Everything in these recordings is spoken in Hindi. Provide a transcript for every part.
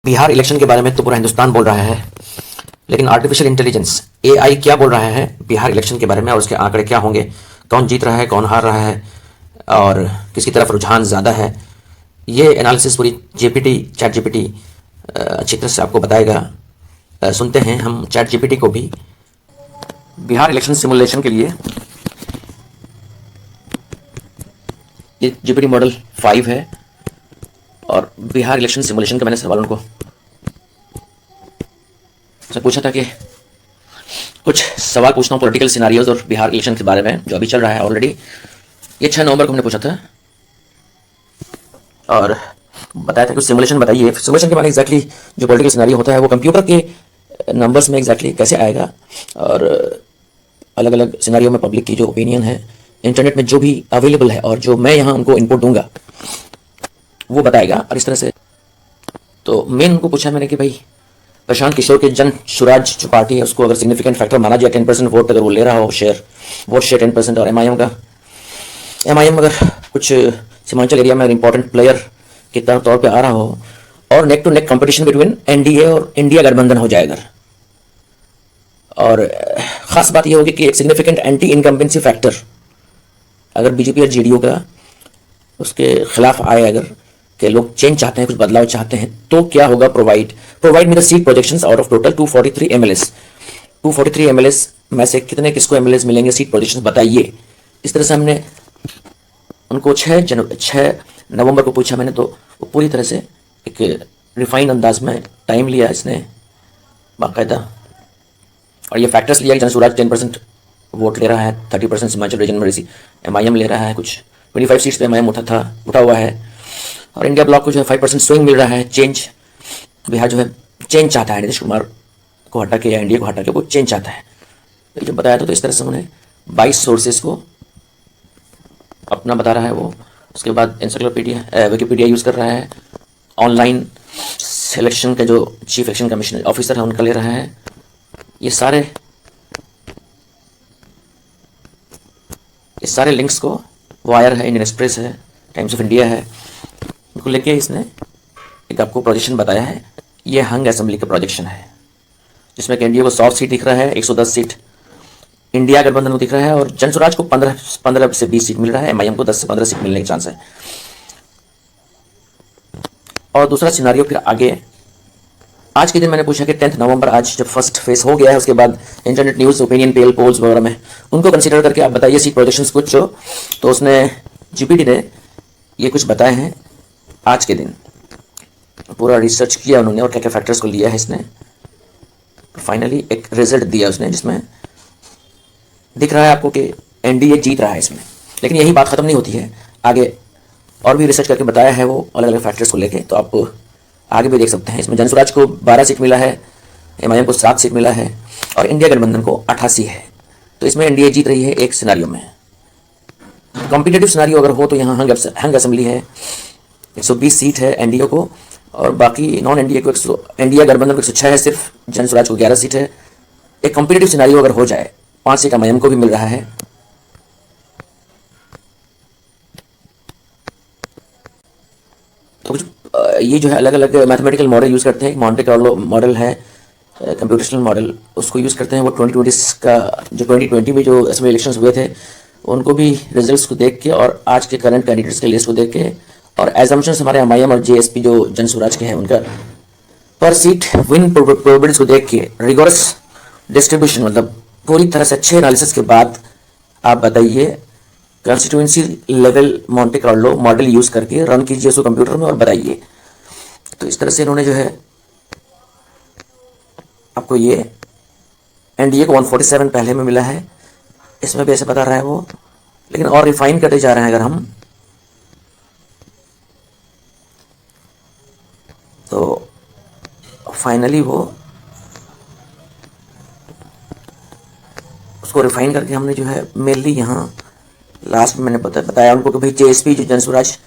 बिहार इलेक्शन के बारे में तो पूरा हिंदुस्तान बोल रहा है, लेकिन आर्टिफिशियल इंटेलिजेंस एआई क्या बोल रहा है बिहार इलेक्शन के बारे में और उसके आंकड़े क्या होंगे, कौन जीत रहा है, कौन हार रहा है और किसकी तरफ रुझान ज़्यादा है, ये एनालिसिस पूरी चैट जीपीटी अच्छी तरह से आपको बताएगा। सुनते हैं हम चैट जीपीटी को भी। बिहार इलेक्शन सिमुलेशन के लिए ये जीपीटी मॉडल 5 है और बिहार इलेक्शन सिमुलेशन का मैंने सवाल उनको से पूछा था कि कुछ सवाल पूछता हूँ पॉलिटिकल सिनारियोज और बिहार इलेक्शन के बारे में जो अभी चल रहा है ऑलरेडी। ये 6 नवंबर को हमने पूछा था और बताया था कि सिमुलेशन बताइए। सिमुलेशन के बारे में एग्जैक्टली जो पॉलिटिकल सिनारियो होता है वो कंप्यूटर के नंबर्स में एग्जैक्टली कैसे आएगा और अलग अलग सिनारियो में पब्लिक की जो ओपिनियन है इंटरनेट में जो भी अवेलेबल है और जो मैं यहाँ उनको इनपुट दूंगा वो बताएगा। और इस तरह से तो मेन उनको पूछा मैंने कि भाई प्रशांत किशोर के जन स्वराज जो पार्टी है उसको अगर सिग्निफिकेंट फैक्टर माना जाए 10% वोट अगर वो ले रहा हो वोट शेयर 10% और एमआईएम अगर कुछ सीमांचल एरिया में इंपॉर्टेंट प्लेयर के तौर पे आ रहा हो और neck to neck competition between NDA और इंडिया गठबंधन हो जाए अगर, और ख़ास बात यह होगी कि एक सिग्निफिकेंट एंटी इनकम्बेंसी फैक्टर अगर बीजेपी और जेडीयू का उसके खिलाफ आए अगर कि लोग चेंज चाहते हैं, कुछ बदलाव चाहते हैं, तो क्या होगा। Provide me the seat projections out of total 243 MLAs 243 MLAs में से कितने किसको एमएलएस मिलेंगे, सीट प्रोजेक्शंस बताइए। इस तरह से हमने उनको 6 नवंबर को पूछा मैंने, तो वो पूरी तरह से एक रिफाइंड अंदाज में टाइम लिया इसने बाकायदा और ये फैक्टर्स लिया कि जनसुराज 10% वोट ले रहा है, 30% हिमाचल रीजन में एमआईएम ले रहा है, कुछ 25 सीट्स पे एमआईएम उठा हुआ है और इंडिया ब्लॉक को जो है 5% स्विंग मिल रहा है। चेंज बिहार जो है चेंज चाहता है, नीतीश कुमार को हटा के या एनडीए को हटा के वो चेंज चाहता है। तो जब बताया तो इस तरह से उन्होंने 22 सोर्सेज को अपना बता रहा है वो। उसके बाद इंसाइक्लोपीडिया विकीपीडिया यूज़ कर रहा है, ऑनलाइन सिलेक्शन के जो चीफ इलेक्शन कमीशन ऑफिसर है उनका ले रहा है। ये सारे लिंक्स को वायर है, इंडियन एक्सप्रेस है, टाइम्स ऑफ इंडिया है, उनको लेके इसने एक आपको प्रोजेक्शन बताया है। ये हंग असेंबली का प्रोजेक्शन है जिसमें कि एनडीए को 100 सीट दिख रहा है, 110 सीट इंडिया गठबंधन को दिख रहा है और जनसुराज को 15 से 20 सीट मिल रहा है, एमआईएम को 10 से 15 सीट मिलने के चांस है। और दूसरा सिनारियो फिर आगे आज के दिन मैंने पूछा कि 10 नवंबर आज जब फर्स्ट फेज हो गया है उसके बाद इंटरनेट न्यूज़ ओपिनियन पेल पोल्स वगैरह में उनको कंसीडर करके आप बताइए सीट प्रोजेक्शंस कुछ हो। तो उसने जीपीटी ने ये कुछ बताए हैं आज के दिन, पूरा रिसर्च किया उन्होंने और क्या क्या फैक्टर्स को लिया है इसने, फाइनली एक रिजल्ट दिया उसने जिसमें दिख रहा है आपको कि एनडीए जीत रहा है इसमें। लेकिन यही बात ख़त्म नहीं होती है, आगे और भी रिसर्च करके बताया है वो अलग अलग फैक्टर्स को लेके, तो आप आगे भी देख सकते हैं। इसमें जनसुराज को 12 सीट मिला है, एमआईएम को 7 सीट मिला है और इंडिया गठबंधन को 88 है। तो इसमें एनडीए जीत रही है एक सिनारियो में। कॉम्पिटेटिव सिनारियो अगर हो तो यहाँ हंग असेंबली है, 120 सीट है एनडीए को और बाकी नॉन एनडीए को इंडिया गठबंधन को 106 है, सिर्फ जनसुराज को 11 सीट है। एक कॉम्पिटेटिव सिनारियो अगर हो जाए 5 सीट एमआईएम को भी मिल रहा है। तो कुछ ये जो है अलग अलग मैथमेटिकल मॉडल यूज़ करते हैं। मॉन्टे कार्लो मॉडल है, कंप्यूटेशनल मॉडल, उसको यूज़ करते हैं। वो 2020 का जो 2020 में जो असेंबली इलेक्शंस हुए थे उनको भी रिजल्ट्स को देख के और आज के करंट कैंडिडेट्स के लिस्ट को देख के और एजम्पशंस हमारे एमआईएम और जेएसपी जो जनसुराज के हैं उनका पर सीट विन प्रोबेबिलिटीज को देख के रिगोरस डिस्ट्रीब्यूशन मतलब पूरी तरह से अच्छे एनालिसिस के बाद आप बताइए constituency level Monte Carlo model use करके रन कीजिए उसको कंप्यूटर में और बताइए। तो इस तरह से इन्होंने जो है आपको ये एनडीए को 147 पहले में मिला है, इसमें भी ऐसे बता रहा है वो, लेकिन और रिफाइन करते जा रहे हैं अगर हम तो फाइनली वो उसको रिफाइन करके हमने जो है मेनली यहाँ लास्ट में मैंने बताया उनको कि भाई जेएसपी जो जनसुराज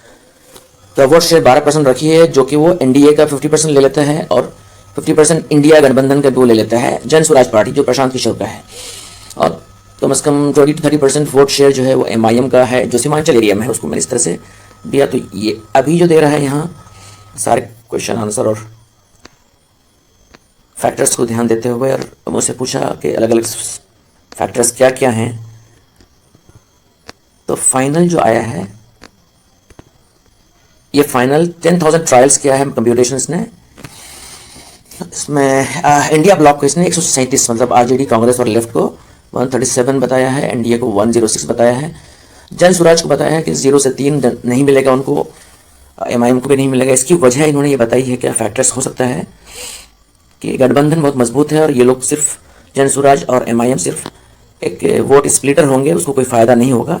का वोट शेयर 12% रखी है जो कि वो एनडीए का 50% ले लेता है और 50% इंडिया गठबंधन का वो ले लेता है जनसुराज पार्टी जो प्रशांत किशोर का है, और कम से कम 20-30% वोट शेयर जो है वो एमआईएम का है जो सीमांचल एरिया में है, उसको मैंने इस तरह से दिया। तो ये अभी जो दे रहा है यहाँ सारे क्वेश्चन आंसर और फैक्टर्स को ध्यान देते हुए और मुझसे पूछा कि अलग अलग फैक्टर्स क्या क्या हैं। तो फाइनल जो आया है, ये फाइनल 10,000 ट्रायल्स किया है कंप्यूटेशंस ने। इसमें इंडिया ब्लॉक को इसने 137 मतलब आरजेडी कांग्रेस और लेफ्ट को 137 बताया है, एनडीए को 106 बताया है, जन स्वराज को बताया है कि 0 से 3 नहीं मिलेगा उनको, एमआईएम को भी नहीं मिलेगा। इसकी वजह इन्होंने ये बताई है, क्या फैक्टर्स हो सकता है कि गठबंधन बहुत मजबूत है और ये लोग सिर्फ जन स्वराज और एमआईएम सिर्फ एक वोट स्प्लिटर होंगे, उसको कोई फ़ायदा नहीं होगा।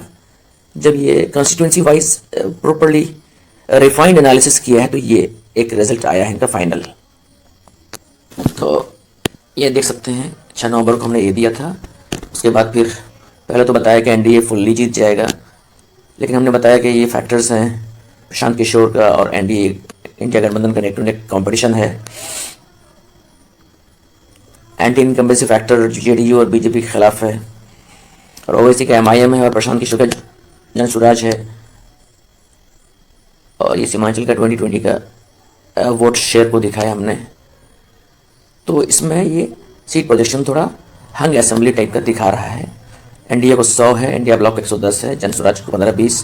जब ये constituency wise properly refined analysis किया है तो ये एक रिजल्ट आया है इनका फाइनल। तो ये देख सकते हैं 6 नवंबर को हमने ये दिया था। उसके बाद फिर पहले तो बताया कि एनडीए फुल्ली जीत जाएगा, लेकिन हमने बताया कि ये फैक्टर्स हैं प्रशांत किशोर का और एनडीए इंडिया गठबंधन का नेक टू नेक कॉम्पिटिशन है। एंटी इनकम्बेंसी फैक्टर जेडीयू और बीजेपी के खिलाफ है, और ओवैसी का एमआईएम है और प्रशांत किशोर का जन स्वराज है, और ये सीमांचल का 2020 का वोट शेयर को दिखाया हमने। तो इसमें ये सीट प्रोजेक्शन थोड़ा हंग असेंबली टाइप का दिखा रहा है। एनडीए को 100 है, इंडिया ब्लॉक 110 है, जन स्वराज को 15-20।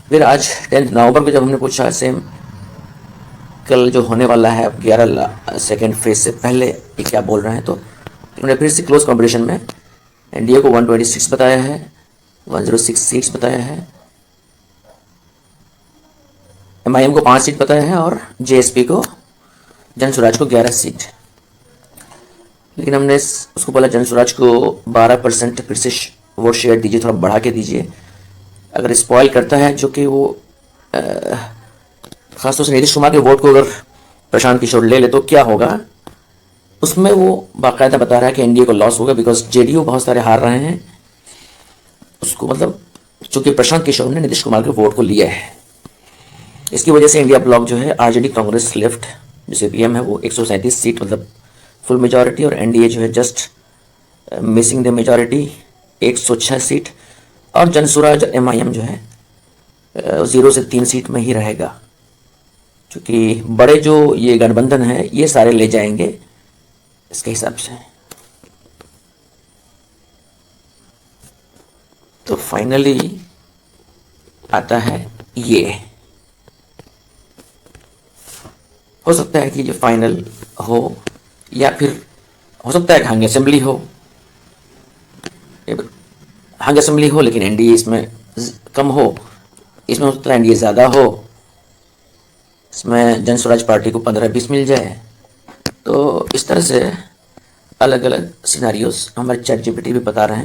फिर आज 10 नवंबर को जब हमने पूछा सेम कल जो होने वाला है 11 सेकेंड फेज से पहले ये क्या बोल रहे हैं, तो उन्होंने फिर से क्लोज कॉम्पिटिशन में एनडीए को 126 बताया है, 106 सीट्स बताया है, एमआईएम को 5 सीट बताया है और जेएसपी को जन स्वराज को 11 सीट। लेकिन हमने उसको बोला जन स्वराज को 12% फिर से वोट शेयर दीजिए, थोड़ा बढ़ा के दीजिए। अगर स्पॉइल करता है जो कि वो खासतौर से नीतीश कुमार के वोट को अगर प्रशांत किशोर ले ले तो क्या होगा, उसमें वो बाकायदा बता रहा है कि एनडीए को लॉस होगा, बिकॉज जेडीयू बहुत सारे हार रहे हैं उसको, मतलब चूंकि प्रशांत किशोर ने नीतीश कुमार के वोट को लिया है। इसकी वजह से इंडिया ब्लॉक जो है आरजेडी कांग्रेस लेफ्ट जो सीपीएम है वो 137 सीट मतलब फुल मेजॉरिटी, और एनडीए जो है just missing the majority 106 seat, और जन स्वराज एमआईएम जो है 0 से 3 सीट में ही रहेगा, क्योंकि बड़े जो ये गठबंधन है ये सारे ले जाएंगे इसके हिसाब से। तो फाइनली आता है ये, हो सकता है कि ये फाइनल हो या फिर हो सकता है कि हंग असेंबली हो, हंग असेंबली हो लेकिन एनडीए इसमें कम हो, इसमें हो सकता है एनडीए ज़्यादा हो, इसमें जन स्वराज पार्टी को 15-20 मिल जाए। तो इस तरह से अलग अलग सिनारियोस हमारे चैट जीपीटी भी बता रहे हैं।